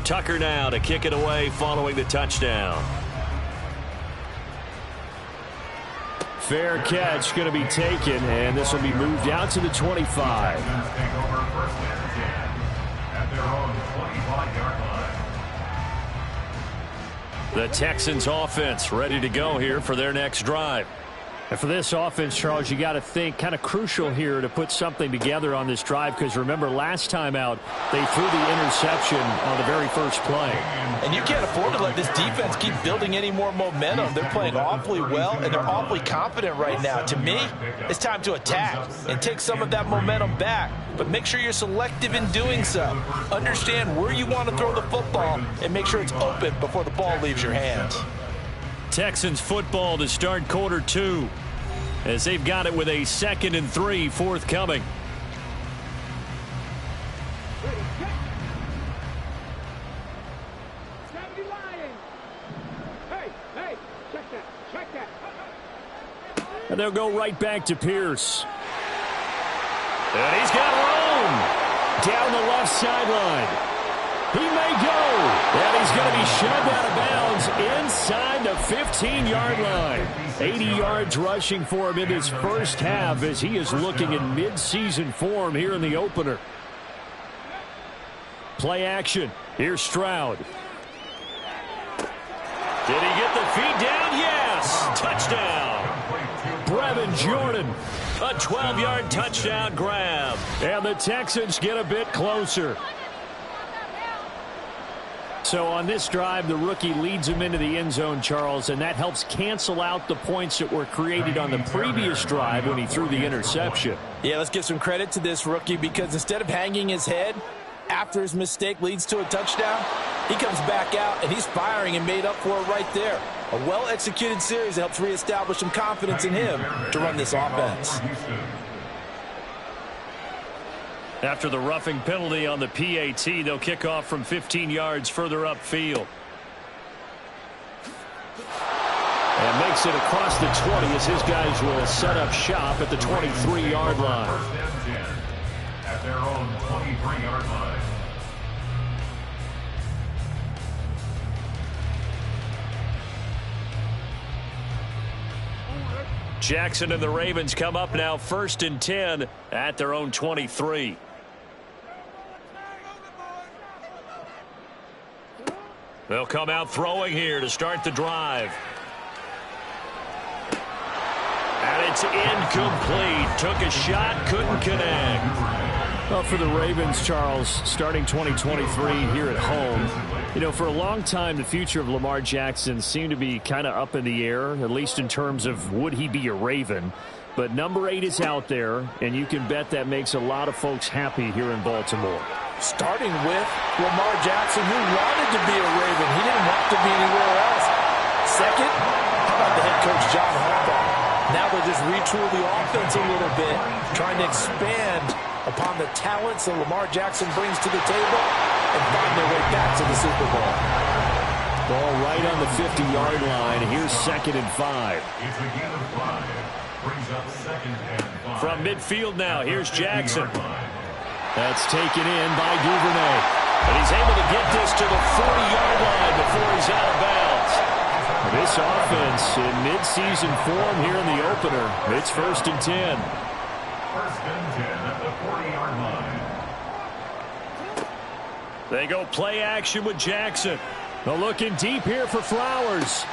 Tucker now to kick it away following the touchdown. Fair catch going to be taken, and this will be moved out to the 25. The Texans offense ready to go here for their next drive. And for this offense, Charles, you got to think kind of crucial here to put something together on this drive, because remember last time out they threw the interception on the very first play. And you can't afford to let this defense keep building any more momentum. They're playing awfully well, and they're awfully confident right now. To me, it's time to attack and take some of that momentum back, but make sure you're selective in doing so. Understand where you want to throw the football and make sure it's open before the ball leaves your hands. Texans football to start quarter 2 as they've got it with a 2nd and 3 forthcoming. And they'll go right back to Pierce. And he's got room down the left sideline. He may go, and he's going to be shoved out of bounds inside the 15-yard line. 80 yards rushing for him in his first half as he is looking in mid-season form here in the opener. Play action. Here's Stroud. Did he get the feet down? Yes. Touchdown. Brevin Jordan. A 12-yard touchdown grab. And the Texans get a bit closer. So on this drive, the rookie leads him into the end zone, Charles, and that helps cancel out the points that were created on the previous drive when he threw the interception. Yeah, let's give some credit to this rookie, because instead of hanging his head after his mistake leads to a touchdown, he comes back out and he's firing and made up for it right there. A well-executed series that helps reestablish some confidence in him to run this offense. After the roughing penalty on the PAT, they'll kick off from 15 yards further upfield. And makes it across the 20 as his guys will set up shop at the 23-yard line. At their own 23-yard line. Jackson and the Ravens come up now 1st and 10 at their own 23. They'll come out throwing here to start the drive. And it's incomplete. Took a shot, couldn't connect. Well, for the Ravens, Charles, starting 2023 here at home, you know, for a long time, the future of Lamar Jackson seemed to be kind of up in the air, at least in terms of would he be a Raven. But number 8 is out there, and you can bet that makes a lot of folks happy here in Baltimore. Starting with Lamar Jackson, who wanted to be a Raven. He didn't want to be anywhere else. Second, how about the head coach, John Harbaugh? Now they'll just retool the offense a little bit, trying to expand upon the talents that Lamar Jackson brings to the table and find their way back to the Super Bowl. Ball right on the 50-yard line. Here's 2nd and 5. It's a gain of 5. Brings up 2nd and 5. From midfield now, here's Jackson. That's taken in by Duvernay. And he's able to get this to the 40-yard line before he's out of bounds. This offense in midseason form here in the opener. It's 1st and 10. 1st and 10 at the 40-yard line. They go play action with Jackson. Well, looking deep here for Flowers.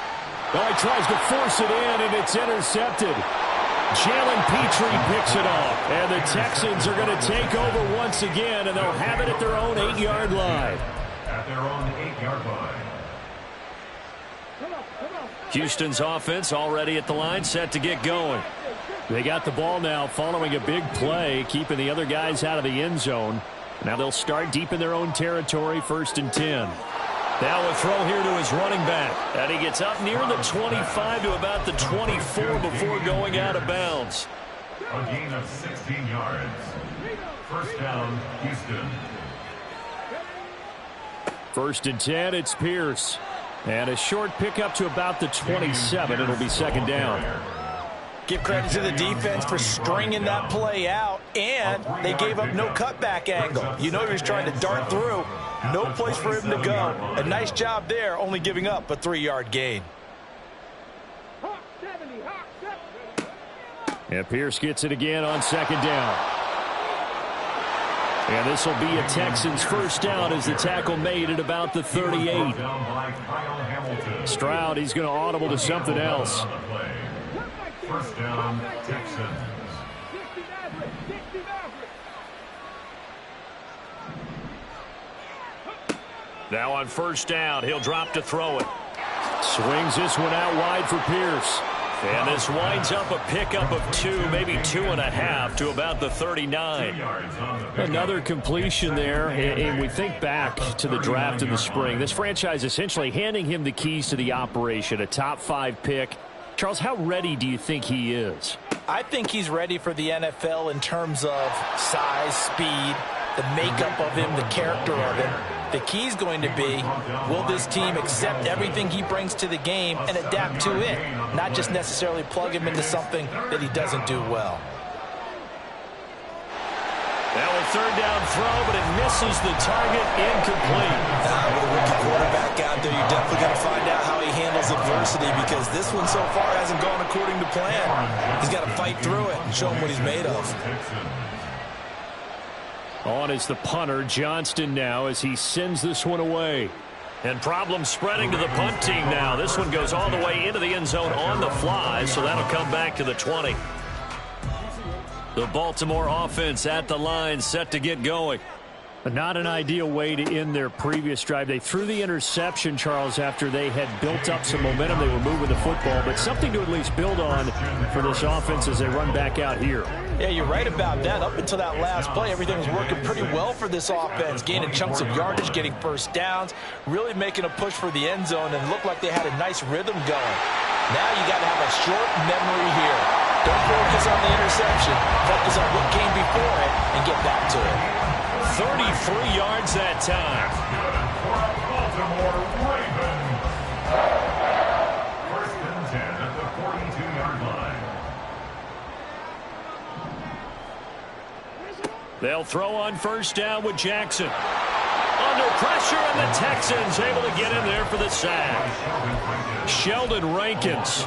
Well, he tries to force it in, and it's intercepted. Jalen Petrie picks it off, and the Texans are going to take over once again, and they'll have it at their own 8-yard line. At their own 8-yard line. Houston's offense already at the line, set to get going. They got the ball now following a big play, keeping the other guys out of the end zone. Now they'll start deep in their own territory, 1st and 10. Now a throw here to his running back. And he gets up near the 25 to about the 24 before going out of bounds. A gain of 16 yards. 1st down, Houston. 1st and 10, it's Pierce. And a short pickup to about the 27. It'll be 2nd down. Give credit to the defense for stringing that play out, and they gave up no cutback angle. You know he was trying to dart through. No place for him to go. A nice job there, only giving up a 3-yard gain. And Pierce gets it again on second down. And this will be a Texans first down as the tackle made at about the 38. Stroud, he's going to audible to something else. First down, Texans. Now on first down, he'll drop to throw it. Swings this one out wide for Pierce. And this winds up a pickup of 2, maybe 2.5 to about the 39. Another completion there, and we think back to the draft in the spring. This franchise essentially handing him the keys to the operation, a top 5 pick. Charles, how ready do you think he is? I think he's ready for the NFL in terms of size, speed, the makeup of him, the character of him. The key is going to be, will this team accept everything he brings to the game and adapt to it, not just necessarily plug him into something that he doesn't do well. Now a third down throw, but it misses the target, incomplete. With a rookie quarterback out there, you're definitely going to find out how he handles adversity, because this one so far hasn't gone according to plan. He's got to fight through it and show him what he's made of. On is the punter, Johnston, now as he sends this one away. And problems spreading to the punt team now. This one goes all the way into the end zone on the fly, so that'll come back to the 20. The Baltimore offense at the line, set to get going. Not an ideal way to end their previous drive. They threw the interception, Charles, after they had built up some momentum. They were moving the football, but something to at least build on for this offense as they run back out here. Yeah, you're right about that. Up until that last play, everything was working pretty well for this offense, gaining chunks of yardage, getting first downs, really making a push for the end zone, and looked like they had a nice rhythm going. Now you got to have a short memory here. Don't focus on the interception. Focus on what came before it and get back to it. 33 yards that time. Baltimore Ravens. First and 10 at the 42-yard line. They'll throw on first down with Jackson. Under pressure, and the Texans able to get in there for the sack. Sheldon Rankins.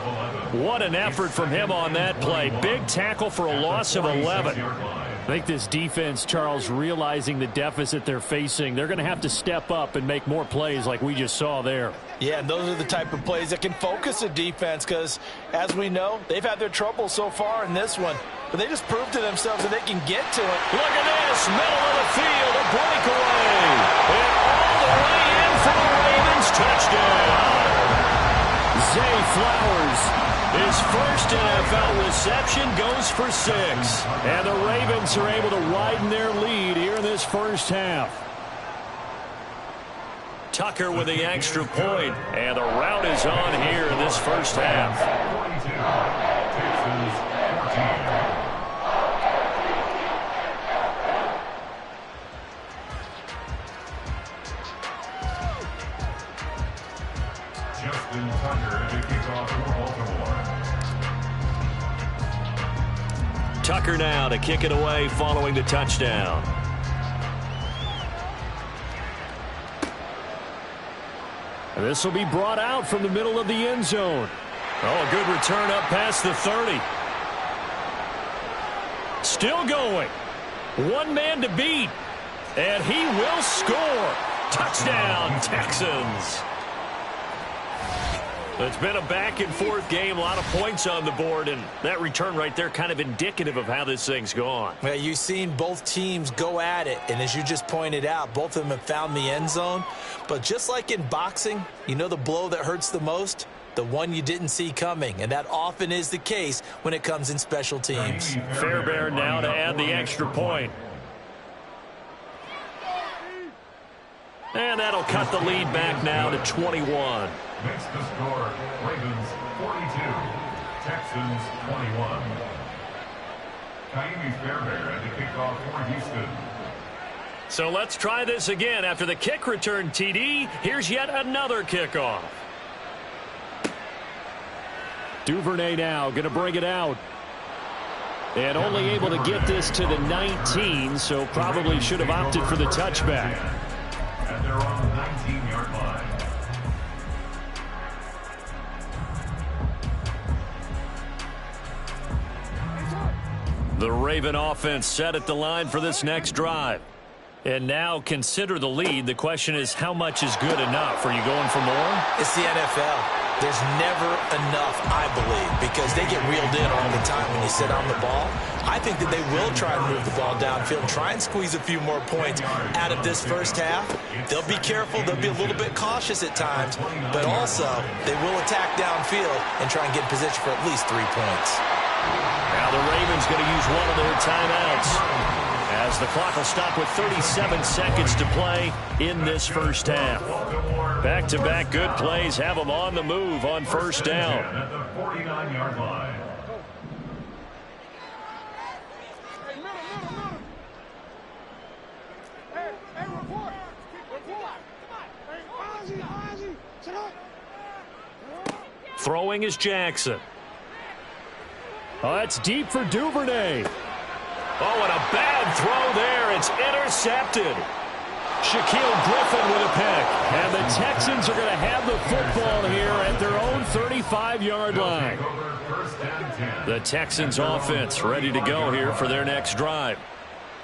What an effort from him on that play. Big tackle for a loss of 11. I think this defense, Charles, realizing the deficit they're facing, they're going to have to step up and make more plays like we just saw there. Yeah, and those are the type of plays that can focus a defense, because, as we know, they've had their trouble so far in this one. But they just proved to themselves that they can get to it. Look at this, middle of the field, a breakaway. And all the way in for the Ravens, touchdown. Zay Flowers. His first NFL reception goes for 6. And the Ravens are able to widen their lead here in this first half. Tucker with the extra point, and the route is on here in this first half. 42, Texans 14. Justin Tucker to kick off for Baltimore. Tucker now to kick it away following the touchdown. And this will be brought out from the middle of the end zone. Oh, a good return up past the 30. Still going. One man to beat. And he will score. Touchdown, Texans. It's been a back-and-forth game, a lot of points on the board, and that return right there kind of indicative of how this thing's gone. Well, you've seen both teams go at it, and as you just pointed out, both of them have found the end zone. But just like in boxing, you know the blow that hurts the most? The one you didn't see coming, and that often is the case when it comes in special teams. Fairbairn now to add the extra point. And that'll cut the lead back now to 21. Makes the score Ravens 42, Texans 21. Ka'imi Fairbairn to kick off for Houston. So let's try this again. After the kick return, TD, here's yet another kickoff. Duvernay now going to bring it out. And only able to get this to the 19, so probably should have opted for the touchback. And they're on the 19-yard line. The Raven offense set at the line for this next drive. And now consider the lead. The question is, how much is good enough? Are you going for more? It's the NFL. There's never enough, I believe, because they get reeled in all the time when you sit on the ball. I think that they will try and move the ball downfield, try and squeeze a few more points out of this first half. They'll be careful. They'll be a little bit cautious at times, but also they will attack downfield and try and get in position for at least 3 points. Now the Ravens going to use one of their timeouts, as the clock will stop with 37 seconds to play in this first half. Back-to-back good plays have them on the move on first down. At the 49-yard line. Throwing is Jackson. Oh, that's deep for Duvernay. Oh, and a bad throw there. It's intercepted. Shaquille Griffin with a pick. And the Texans are going to have the football here at their own 35-yard line. The Texans offense ready to go here for their next drive.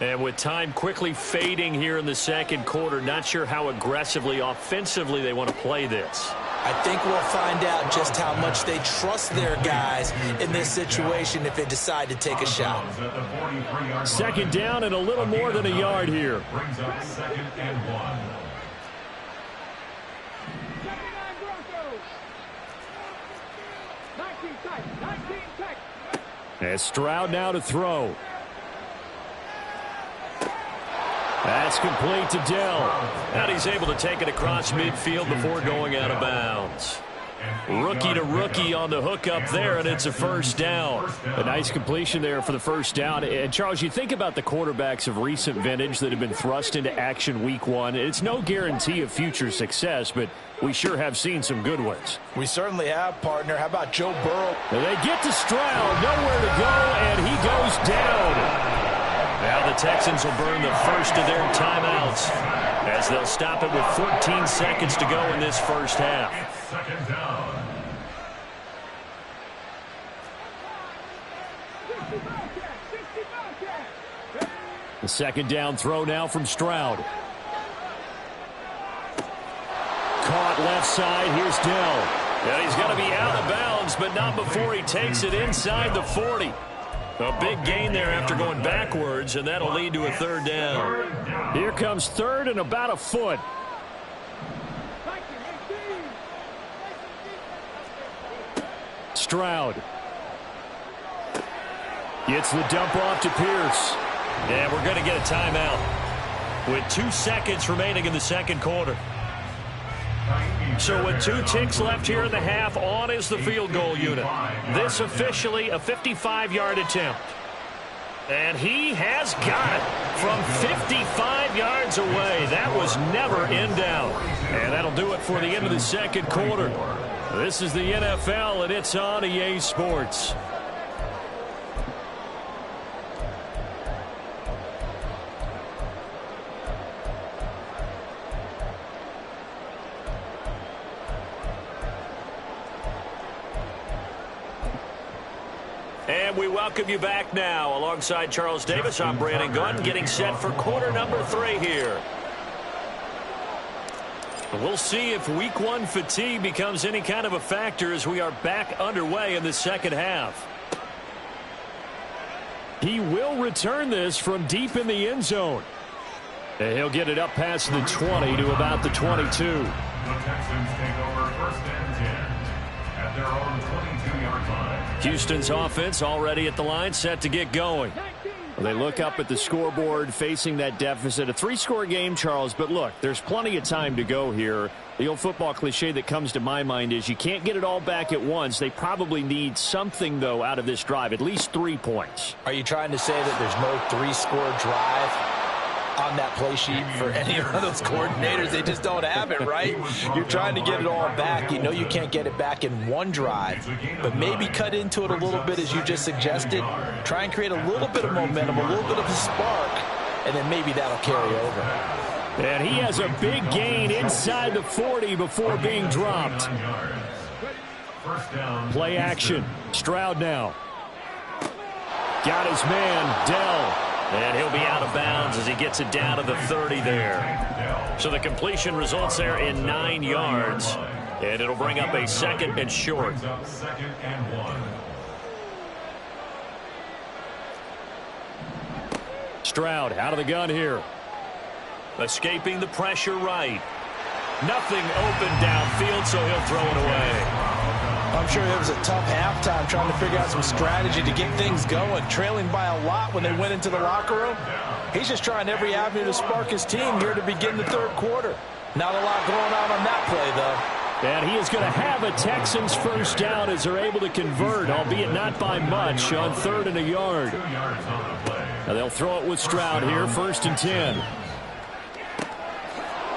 And with time quickly fading here in the second quarter, not sure how aggressively, offensively they want to play this. I think we'll find out just how much they trust their guys in this situation if they decide to take a shot. Second down and a little more than a yard here. Brings up 2nd and 1. And Stroud now to throw. That's complete to Dell. And he's able to take it across midfield before going out of bounds. Rookie to rookie on the hookup there, and it's a first down. A nice completion there for the first down. And, Charles, you think about the quarterbacks of recent vintage that have been thrust into action week one. It's no guarantee of future success, but we sure have seen some good ones. We certainly have, partner. How about Joe Burrow? They get to Stroud, nowhere to go, and he goes down. Now the Texans will burn the first of their timeouts as they'll stop it with 14 seconds to go in this first half. 2nd down. The second down throw now from Stroud. Caught left side. Here's Dell. And he's going to be out of bounds, but not before he takes it inside the 40. A big gain there after going backwards, and that'll lead to a third down. Here comes third and about a foot. Stroud gets the dump off to Pierce. And we're going to get a timeout with 2 seconds remaining in the second quarter. So with 2 ticks left here in the half, on is the field goal unit. This officially a 55-yard attempt. And he has got it from 55 yards away. That was never in doubt. And that'll do it for the end of the second quarter. This is the NFL, and it's on EA Sports. And we welcome you back now. Alongside Charles Davis, I'm Brandon Gunn, getting set for quarter number 3 here. We'll see if week 1 fatigue becomes any kind of a factor as we are back underway in the second half. He will return this from deep in the end zone. And he'll get it up past the 20 to about the 22. The Texans take over 1st and 10 at their own 22-yard line. Houston's offense already at the line, set to get going. They look up at the scoreboard, facing that deficit. A 3-score game, Charles, but look, there's plenty of time to go here. The old football cliche that comes to my mind is you can't get it all back at once. They probably need something, though, out of this drive, at least 3 points. Are you trying to say that there's no 3-score drive? on that play sheet for any of those coordinators. They just don't have it, right? You're trying to get it all back. You know you can't get it back in one drive, but maybe cut into it a little bit as you just suggested. Try and create a little bit of momentum, a little bit of a spark, and then maybe that'll carry over. And he has a big gain inside the 40 before being dropped. Play action. Stroud now. Got his man, Dell. And he'll be out of bounds as he gets it down to the 30 there. So the completion results there in 9 yards. And it'll bring up a 2nd and short. Stroud out of the gun here. Escaping the pressure right. Nothing open downfield, so he'll throw it away. I'm sure it was a tough halftime trying to figure out some strategy to get things going, trailing by a lot when they went into the locker room. He's just trying every avenue to spark his team here to begin the 3rd quarter. Not a lot going on that play, though. And he is going to have a Texans first down as they're able to convert, albeit not by much, on 3rd and a yard. Now they'll throw it with Stroud here, 1st and 10.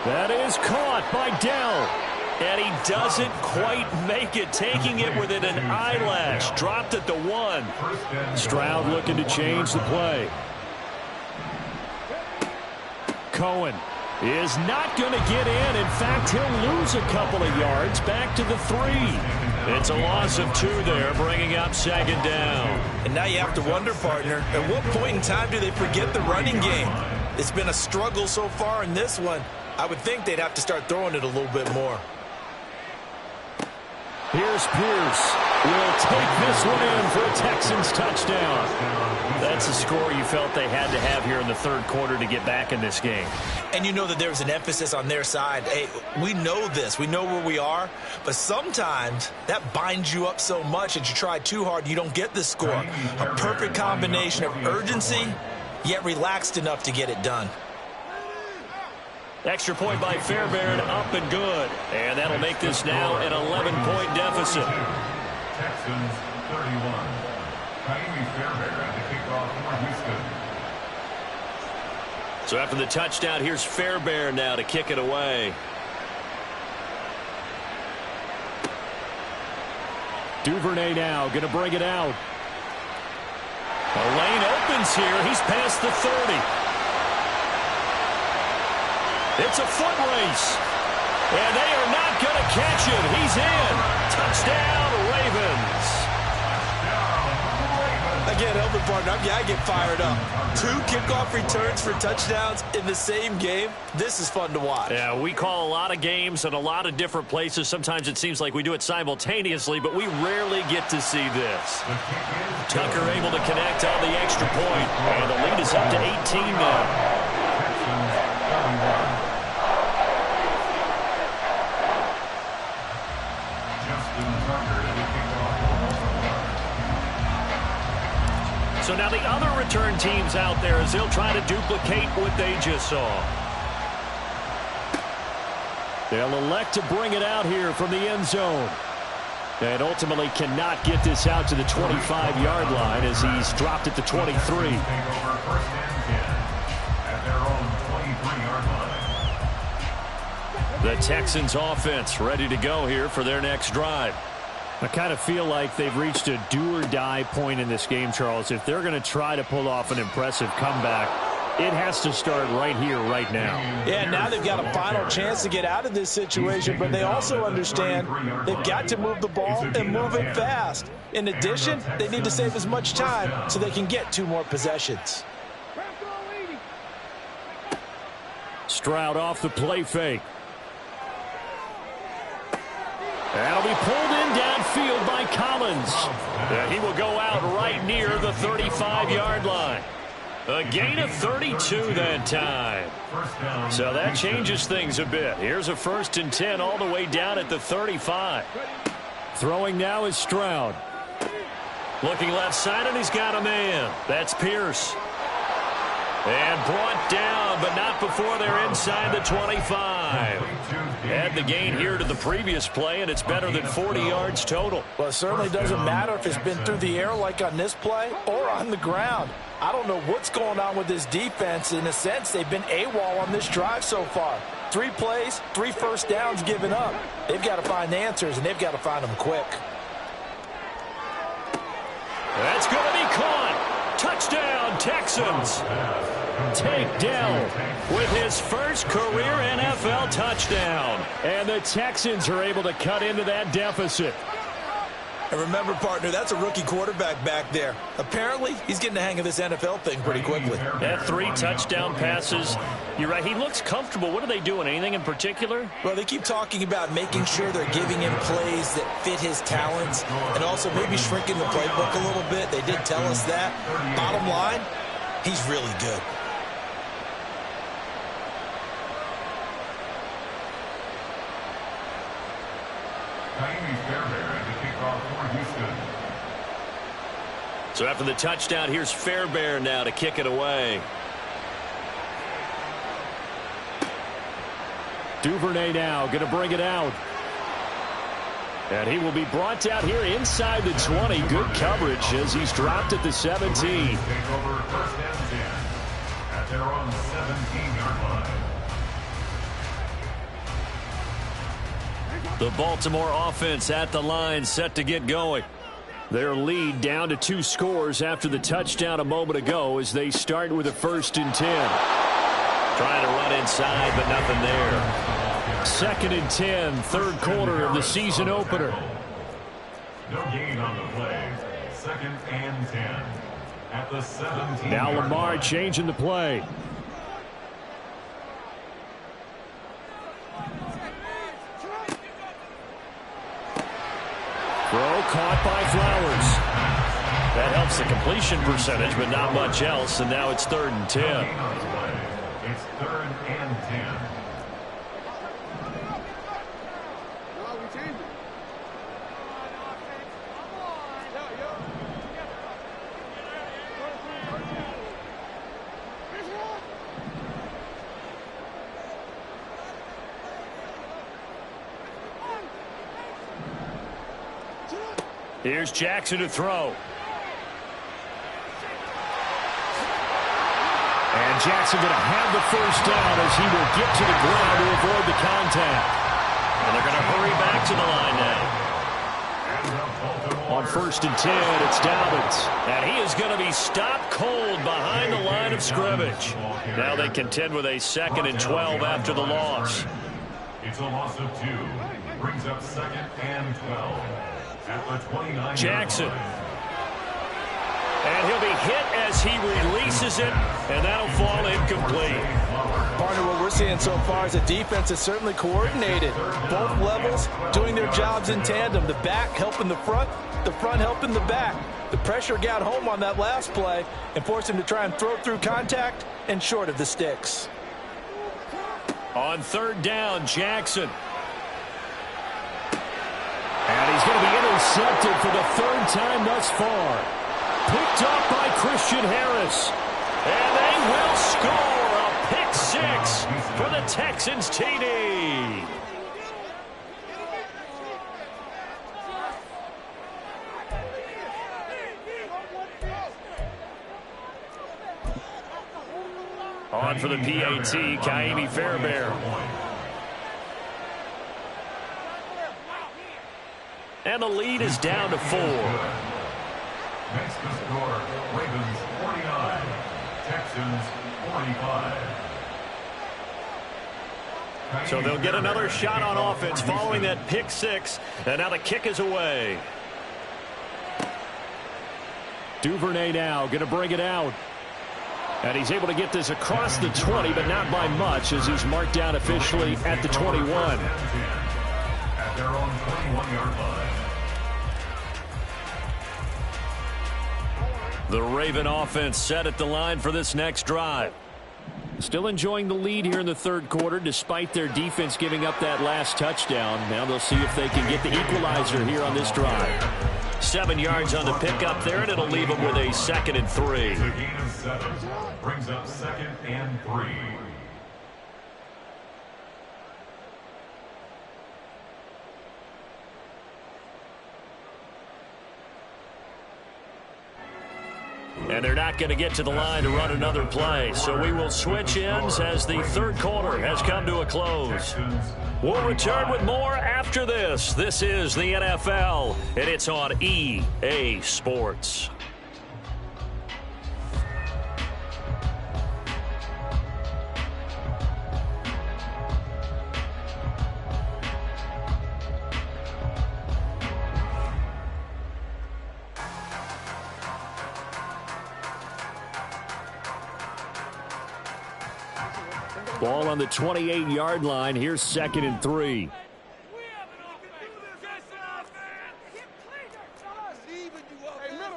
That is caught by Dell. And he doesn't quite make it, taking it within an eyelash. Dropped at the 1. Stroud looking to change the play. Cohen is not going to get in. In fact, he'll lose a couple of yards back to the 3. It's a loss of 2 there, bringing up 2nd down. And now you have to wonder, partner, at what point in time do they forget the running game? It's been a struggle so far in this one. I would think they'd have to start throwing it a little bit more. Here's Pierce. Will take this one in for a Texans touchdown. That's a score you felt they had to have here in the 3rd quarter to get back in this game. And you know that there's an emphasis on their side. Hey, we know this. We know where we are. But sometimes that binds you up so much that you try too hard, you don't get the score. A perfect combination of urgency, yet relaxed enough to get it done. Extra point by Fairbairn, up and good. And that'll make this now an 11-point deficit. Texans 31. Ka'imi Fairbairn at the kickoff for Houston. So after the touchdown, here's Fairbairn now to kick it away. Duvernay now going to bring it out. A lane opens here. He's past the 30. It's a foot race. And they are not going to catch him. He's in. Touchdown, Ravens. Again, help me, partner. I get fired up. 2 kickoff returns for touchdowns in the same game. This is fun to watch. Yeah, we call a lot of games in a lot of different places. Sometimes it seems like we do it simultaneously, but we rarely get to see this. Tucker able to connect on the extra point. And the lead is up to 18 now. So now the other return teams out there as they'll try to duplicate what they just saw. They'll elect to bring it out here from the end zone. And ultimately cannot get this out to the 25-yard line as he's dropped at the 23. The Texans offense ready to go here for their next drive. I kind of feel like they've reached a do-or-die point in this game, Charles. If they're going to try to pull off an impressive comeback, it has to start right here, right now. Yeah, now they've got a final chance to get out of this situation, but they also understand they've got to move the ball and move it fast. In addition, they need to save as much time so they can get 2 more possessions. Stroud off the play fake. That'll be pulled in downfield by Collins. And he will go out right near the 35-yard line. A gain of 32 that time. So that changes things a bit. Here's a 1st and 10 all the way down at the 35. Throwing now is Stroud. Looking left side, and he's got a man. That's Pierce. And brought down, but not before they're inside the 25. Add the gain here to the previous play, and it's better than 40 yards total. Well, it certainly doesn't matter if it's been through the air like on this play or on the ground. I don't know what's going on with this defense. In a sense, they've been AWOL on this drive so far. 3 plays, 3 first downs given up. They've got to find answers, and they've got to find them quick. That's going to be caught. Touchdown, Texans. Tank Dell with his first career NFL touchdown. And the Texans are able to cut into that deficit. And remember, partner, that's a rookie quarterback back there. Apparently, he's getting the hang of this NFL thing pretty quickly. That 3 touchdown passes. You're right. He looks comfortable. What are they doing? Anything in particular? Well, they keep talking about making sure they're giving him plays that fit his talents and also maybe shrinking the playbook a little bit. They did tell us that. Bottom line, he's really good. So after the touchdown, here's Fairbairn now to kick it away. Duvernay now going to bring it out. And he will be brought down here inside the 20. Good coverage as he's dropped at the 17. Take over first and 10 at their own 17-yard line. The Baltimore offense at the line, set to get going. Their lead down to 2 scores after the touchdown a moment ago as they start with a 1st and 10. Trying to run inside, but nothing there. 2nd and 10, 3rd quarter of the season opener. No gain on the play. 2nd and 10 at the 17. Now Lamar changing the play. Throw caught by Flowers. That helps the completion percentage, but not much else, and now it's 3rd and 10. It's 3rd and 10. Here's Jackson to throw. And Jackson going to have the 1st down as he will get to the ground to avoid the contact. And they're going to hurry back to the line now. On 1st and 10, it's Dobbins. And he is going to be stopped cold behind the line of scrimmage. Now they contend with a 2nd and 12 after the loss. It's a loss of 2. Brings up 2nd and 12. At the 29. Jackson. And he'll be hit as he releases it, and that'll fall incomplete. Partner, what we're seeing so far is a defense that's certainly coordinated. Both levels doing their jobs in tandem. The back helping the front helping the back. The pressure got home on that last play and forced him to try and throw through contact and short of the sticks. On 3rd down, Jackson. And he's going to be intercepted for the 3rd time thus far. Picked up by Christian Harris. And they will score a pick 6 for the Texans TD. On for the PAT, Ka'imi Fairbairn. And the lead is down to 4. Next to score, Ravens 49, Texans 45. So they'll get another shot on offense following that pick 6. And now the kick is away. Duvernay now going to bring it out. And he's able to get this across the 20, but not by much as he's marked down officially at the 21. At their own 21-yard line. The Raven offense set at the line for this next drive. Still enjoying the lead here in the 3rd quarter despite their defense giving up that last touchdown. Now they'll see if they can get the equalizer here on this drive. 7 yards on the pickup there, and it'll leave them with a 2nd and 3. It's a gain of 7 brings up 2nd and 3. And they're not going to get to the line to run another play. So we will switch ends as the third quarter has come to a close. We'll return with more after this. This is the NFL, and it's on EA Sports. Ball on the 28-yard line. Here's 2nd and 3.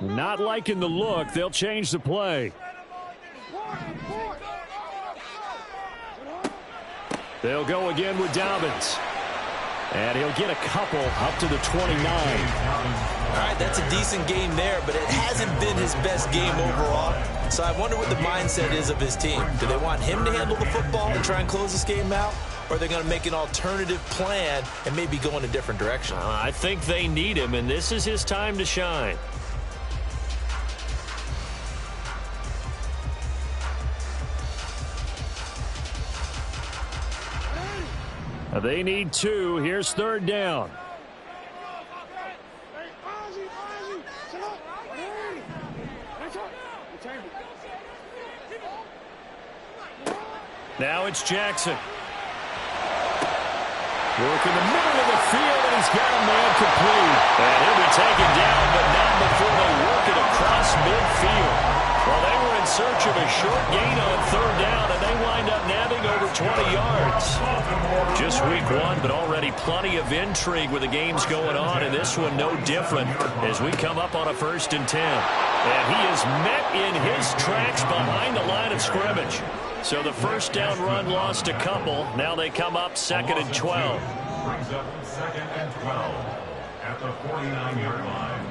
Not liking the look. They'll change the play. They'll go again with Dobbins. And he'll get a couple up to the 29. All right, that's a decent game there, but it hasn't been his best game overall. So I wonder what the mindset is of his team. Do they want him to handle the football and try and close this game out? Or are they going to make an alternative plan and maybe go in a different direction? I think they need him, and this is his time to shine. They need 2. Here's 3rd down. Now it's Jackson. Work in the middle of the field, and he's got a man complete. And he'll be taken down, but not before they work it across midfield. Well, they were in search of a short gain on 3rd down, and they wind up nabbing over 20 yards. Just week 1, but already plenty of intrigue with the games going on, and this one no different as we come up on a 1st and 10. And he is met in his tracks behind the line of scrimmage. So the 1st down run lost a couple. Now they come up 2nd and 12. Brings up 2nd and 12 at the 49-yard line.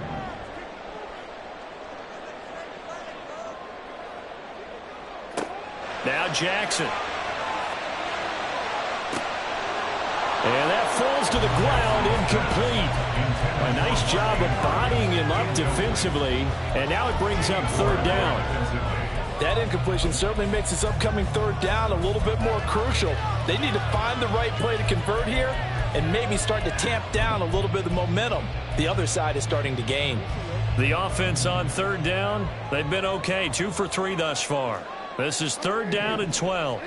Now Jackson. And that falls to the ground, incomplete. A nice job of bodying him up defensively. And now it brings up 3rd down. That incompletion certainly makes this upcoming 3rd down a little bit more crucial. They need to find the right play to convert here and maybe start to tamp down a little bit of the momentum the other side is starting to gain. The offense on 3rd down, they've been okay. 2 for 3 thus far. This is 3rd down and 12.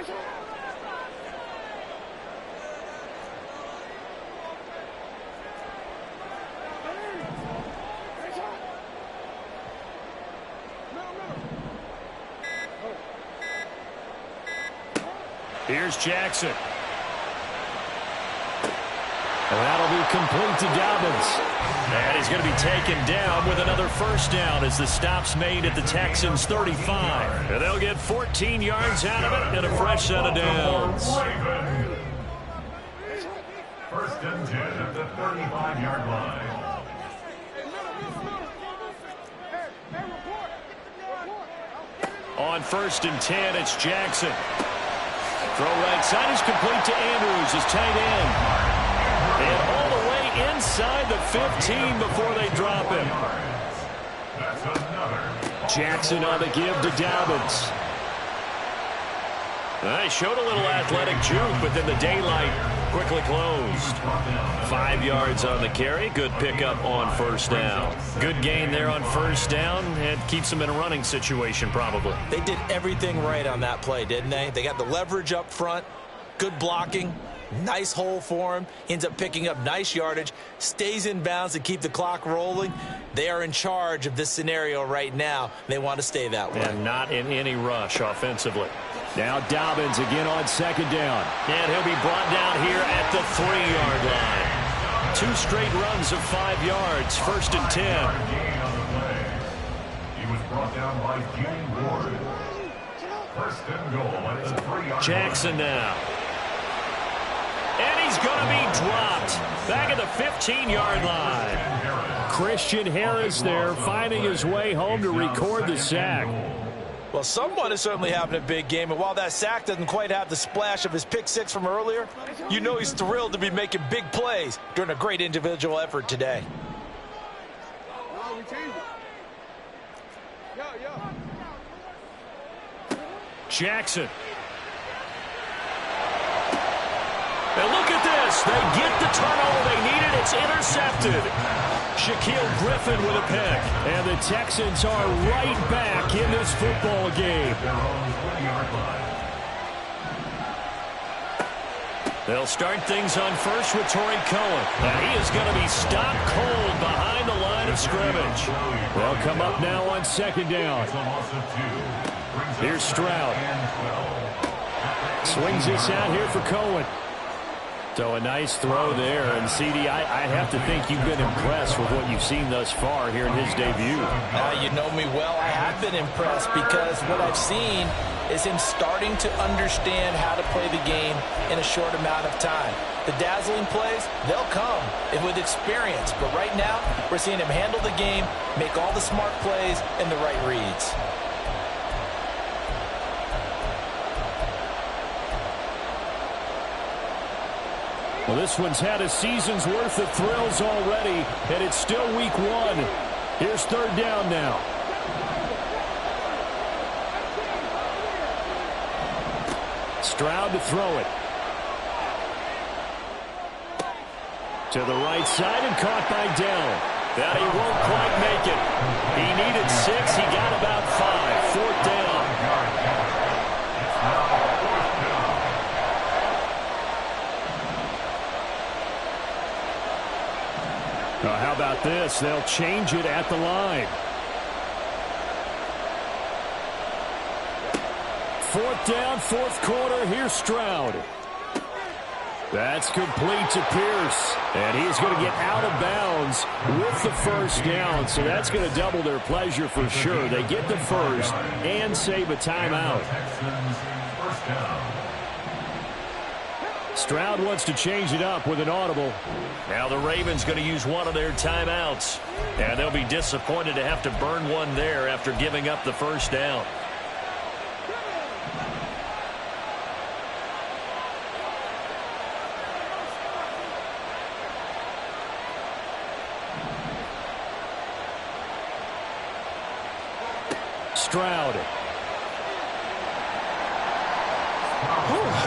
Here's Jackson. And that'll be complete to Dobbins. And he's going to be taken down with another 1st down as the stop's made at the Texans' 35. And they'll get 14 yards out of it and a fresh set of downs. 1st and 10 at the 35-yard line. On 1st and 10, it's Jackson. Throw right side is complete to Andrews, his tight end. And all the way inside the 15 before they drop him. Jackson on the give to Dobbins. They showed a little athletic juke, but then the daylight quickly closed. 5 yards on the carry. Good pickup on 1st down. Good gain there on 1st down. It keeps them in a running situation probably. They did everything right on that play, didn't they? They got the leverage up front, good blocking, nice hole for him, ends up picking up nice yardage, stays in bounds to keep the clock rolling. They are in charge of this scenario right now. They want to stay that way. And not in any rush offensively. Now Dobbins again on 2nd down. And he'll be brought down here at the 3-yard line. 2 straight runs of 5 yards. 1st and 10. He was brought down by Gene Ward. 1st and goal at the 3-yard line. Jackson now. And he's going to be dropped back at the 15-yard line. Christian Harris there finding his way home to record the sack. Well, someone is certainly having a big game, and while that sack doesn't quite have the splash of his pick six from earlier, you know he's thrilled to be making big plays during a great individual effort today. Jackson. And look at this. They get the turnover they needed. It's intercepted. Shaquill Griffin with a pick. And the Texans are right back in this football game. They'll start things on first with Torrey Cohen. And he is going to be stopped cold behind the line of scrimmage. They'll come up now on second down. Here's Stroud. Swings this out here for Cohen. So a nice throw there. And, CD, I have to think you've been impressed with what you've seen thus far here in his debut. You know me well. I have been impressed because what I've seen is him starting to understand how to play the game in a short amount of time. The dazzling plays, they'll come with experience. But right now, we're seeing him handle the game, make all the smart plays, and the right reads. Well, this one's had a season's worth of thrills already, and it's still week one. Here's third down now. Stroud to throw it. To the right side and caught by Dell. That he won't quite make it. He needed 6. He got about 5. Fourth down. Now, how about this? They'll change it at the line. Fourth down, fourth quarter. Here's Stroud. That's complete to Pierce. And he's going to get out of bounds with the first down. So that's going to double their pleasure for sure. They get the first and save a timeout. Stroud wants to change it up with an audible. Now the Ravens going to use one of their timeouts. And they'll be disappointed to have to burn one there after giving up the first down. Stroud.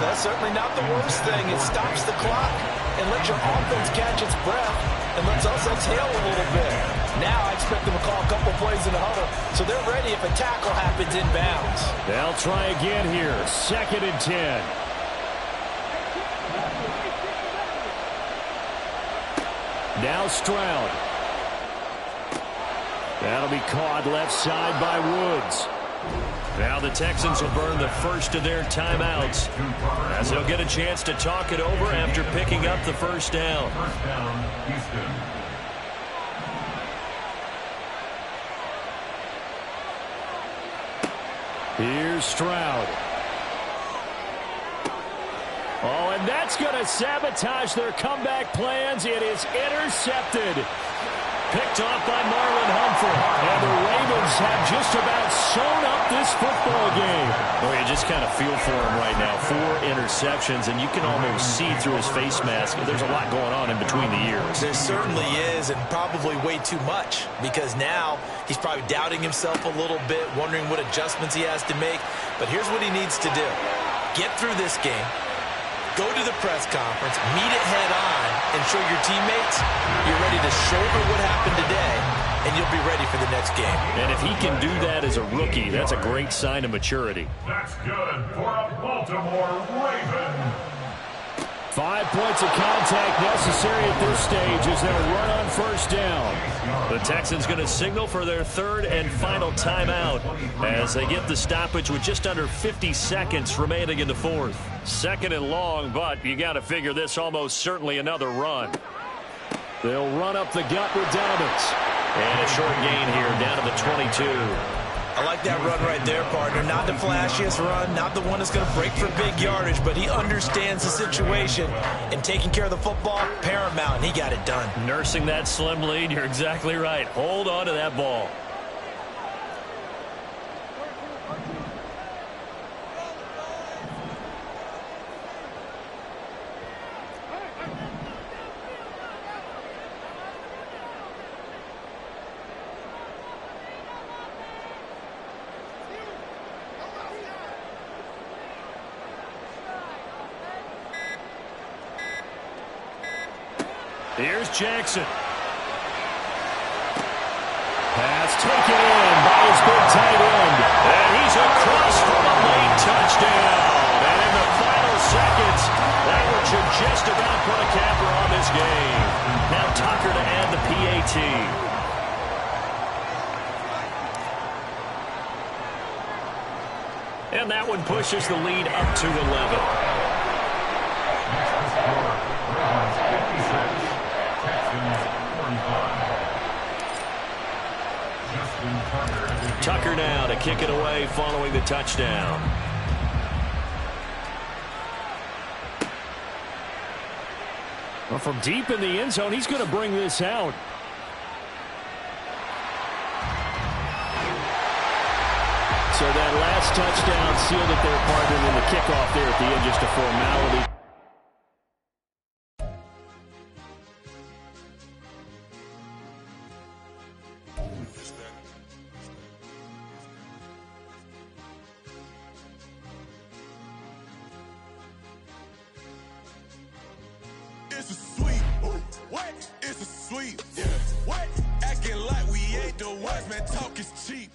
That's certainly not the worst thing. It stops the clock and lets your offense catch its breath and lets us exhale a little bit. Now I expect them to call a couple plays in the huddle so they're ready if a tackle happens inbounds. They'll try again here. 2nd and 10. Now Stroud. That'll be caught left side by Woods. Now the Texans will burn the first of their timeouts as they'll get a chance to talk it over after picking up the first down. First down, Houston. Here's Stroud. Oh, and that's going to sabotage their comeback plans. It is intercepted. Picked off by Marlon Humphrey. And the Ravens have just about sewn up this football game. Well, you just kind of feel for him right now. 4 interceptions, and you can almost see through his face mask. There's a lot going on in between the ears. There certainly is, and probably way too much, because now he's probably doubting himself a little bit, wondering what adjustments he has to make. But here's what he needs to do. Get through this game. Go to the press conference, meet it head on, and show your teammates you're ready to shoulder what happened today, and you'll be ready for the next game. And if he can do that as a rookie, that's a great sign of maturity. That's good for a Baltimore Raven. 5 points of contact necessary at this stage as they'll run on first down. The Texans going to signal for their third and final timeout as they get the stoppage with just under 50 seconds remaining in the fourth. 2nd and long, but you got to figure this almost certainly another run. They'll run up the gut with Dobbins. And a short gain here down to the 22. I like that run right there, partner. Not the flashiest run, not the one that's going to break for big yardage, but he understands the situation, and taking care of the football, paramount, and he got it done. Nursing that slim lead, you're exactly right. Hold on to that ball. Here's Jackson. Pass taken in by his big tight end. And he's across for a late touchdown. And in the final seconds, that one should just about put a capper on this game. Now Tucker to add the PAT. And that one pushes the lead up to 11. Tucker now to kick it away following the touchdown. Well, from deep in the end zone, he's going to bring this out. So that last touchdown sealed it there, partner, in the kickoff there at the end, just a formality. It's a sweep. What? It's a sweep. Yeah. What? Acting like we ain't the ones, man. Talk is cheap.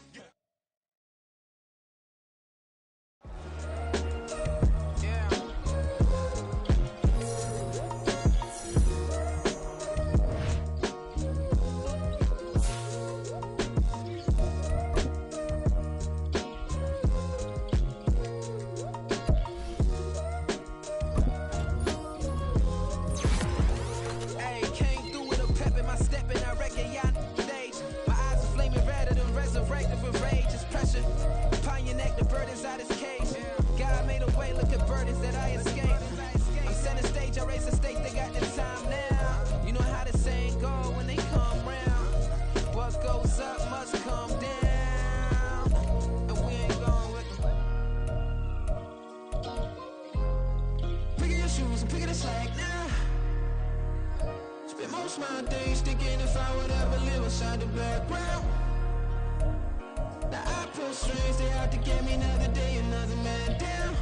My days thinking if I would ever live inside the background. Now I pull strings, they out to get me another day, another man down.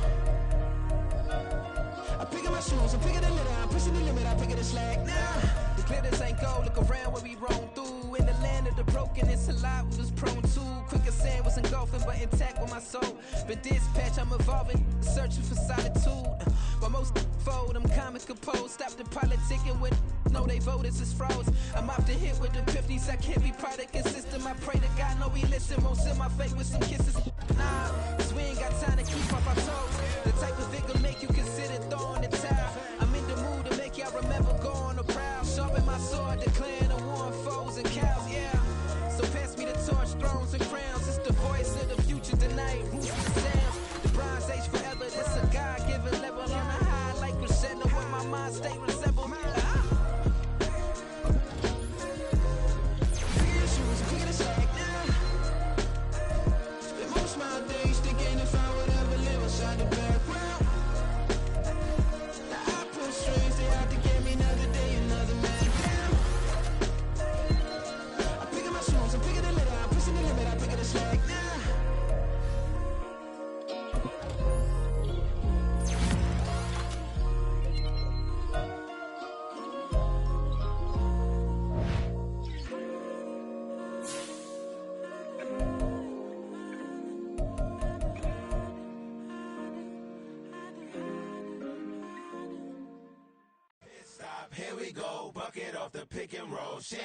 I'm picking my shoes, I'm picking the litter, I'm pushing the limit, I'm picking the slack now. The glitters ain't gold, look around where we roam through. In the land of the broken, it's a lot we was prone to. Quicker sand was engulfing, but intact with my soul. But dispatch, I'm evolving, searching for solitude. But most fold, I'm comic composed. Stop the politicking with no, they voters is frauds. I'm off the hit with the 50s, I can't be product consistent. I pray to God, no, he listen, won't send my fate with some kisses. Nah, cause we ain't got time to keep off our toes. The type of vigor make you consider throwing the towel. I'm in the mood to make y'all remember going to proud. Sharpen my sword, declaring the war on foes and cows, yeah. So pass me the torch, thrones and crowns. It's the voice of the future tonight, roots and sounds. The Bronze Age forever, this a God-given level on a high like crescendo when my mind state resemble me. Here we go, bucket off the pick and roll. Shit,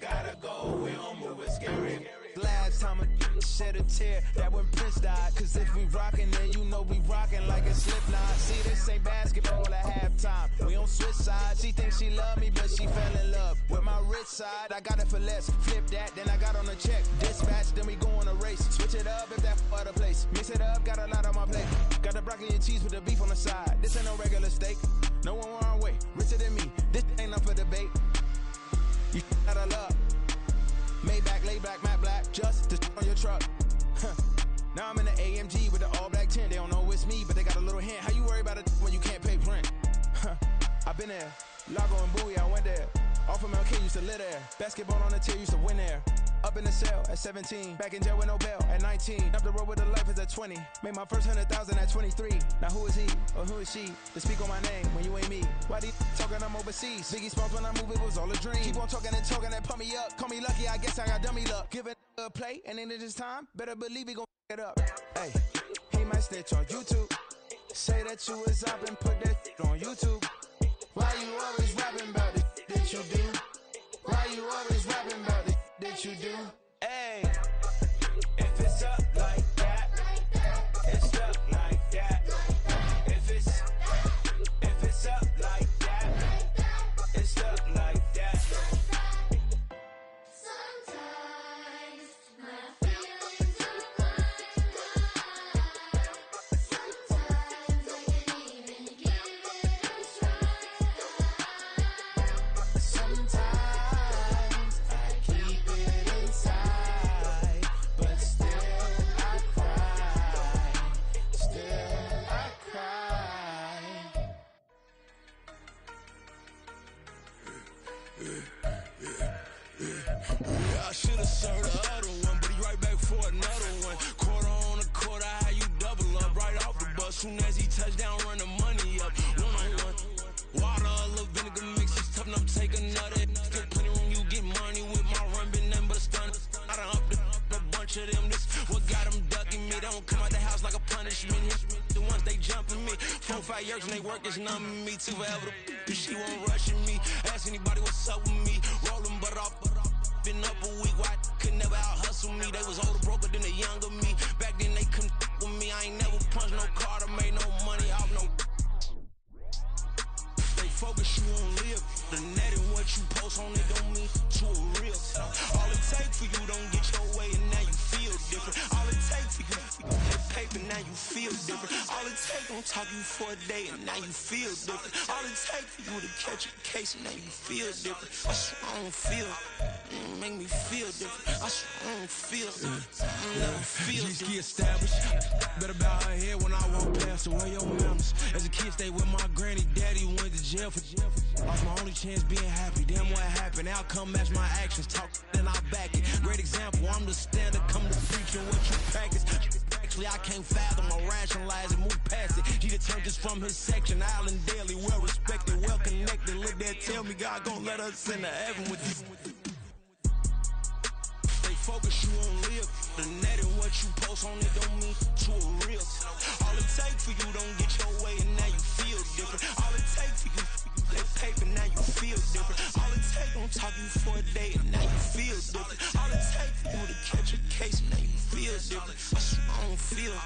gotta go, we don't move it scary. Last time I shed a tear, that when Prince died. Cause if we rockin', then you know we rockin' like a Slipknot. See, this ain't basketball at halftime. We don't switch sides. She thinks she love me, but she fell in love with my rich side. I got it for less, flip that, then I got on a check. Dispatch, then we go on a race. Switch it up if that other place. Mix it up, got a lot on my plate. Got the broccoli and cheese with the beef on the side. This ain't no regular steak. No one wrong way, richer than me. This ain't up for debate. You out of luck. Maybach, lay black, matte black, just to on your truck. Now I'm in the AMG with the all black tint. They don't know it's me, but they got a little hint. How you worry about it when you can't pay rent? I've been there. Lago and Bowie, I went there. Off of MLK, used to live there. Basketball on the tier, used to win there. Up in the cell at 17, back in jail with no bail at 19. Up the road with a life is at 20. Made my first 100,000 at 23. Now who is he or who is she to speak on my name when you ain't me? Why they talking I'm overseas? Biggie Smalls when I move it was all a dream. Keep on talking and pump me up. Call me lucky, I guess I got dummy luck. Give it a play and then it's time. Better believe he gon' it up. Hey, he might snitch on YouTube. Say that you was up and put that on YouTube. Why you always rapping about it that you do? Why you always rapping about it that you do? Hey, if it's up like that, it's up like that. If it's up like that, it's up like that. Sometimes my feelings are blind. Sometimes I can't even give it a try. Sometimes I keep it inside, but still I cry. Still I cry. Yeah, I should've served the other one, but he right back for another one. Quarter on a quarter, how you double up right off the bus. Soon as he touch down, run the money up. One-on-one. Water, a little vinegar mix, it's tough enough to take another. Still plenty room, you get money with my run, been nothing but a stun. I done upped a bunch of them. This what got them ducking me. They don't come out the house like a punishment. The ones they jumping me. 4-5 years and they work is numbing me. Too forever the she won't rushing me. Ask anybody what's up with me. Rolling butt off. Been up a week, why could never out hustle me? They was older, broker than the younger me. Back then they couldn't with me. I ain't never punched no card or made no money off no. They focus you on live. The net and what you post on it don't mean to a real. All it take for you don't get your way and now you feel different. All it take for you that paper now you feel different. All it take don't talk you for a day and now you feel different. All it take for you to catch a case and now you feel different. I swear I don't feel. Make me feel different. I swear I don't feel. Never feel different. Established. Better bow her head when I walk past her. Where your manners? As a kid, stayed with my granny. Daddy went to jail for lost my only chance being happy. Damn what happened. Outcome match my actions. Talk then I back it. Great example. I'm the standard. Come to preaching what you practice. Actually, I can't fathom or rationalize and move past it. He determined just from his section. Island Daily, well respected, well connected. Look there, tell me God gon' let us into heaven with this. Focus you on live. The net and what you post on it don't mean to a real. All it take for you don't get your way and now you feel different. All it take for you that paper now you feel different. All it take don't talk you for a day and now you feel different. All it take for you to catch a case and now you feel different. I swear I don't feel.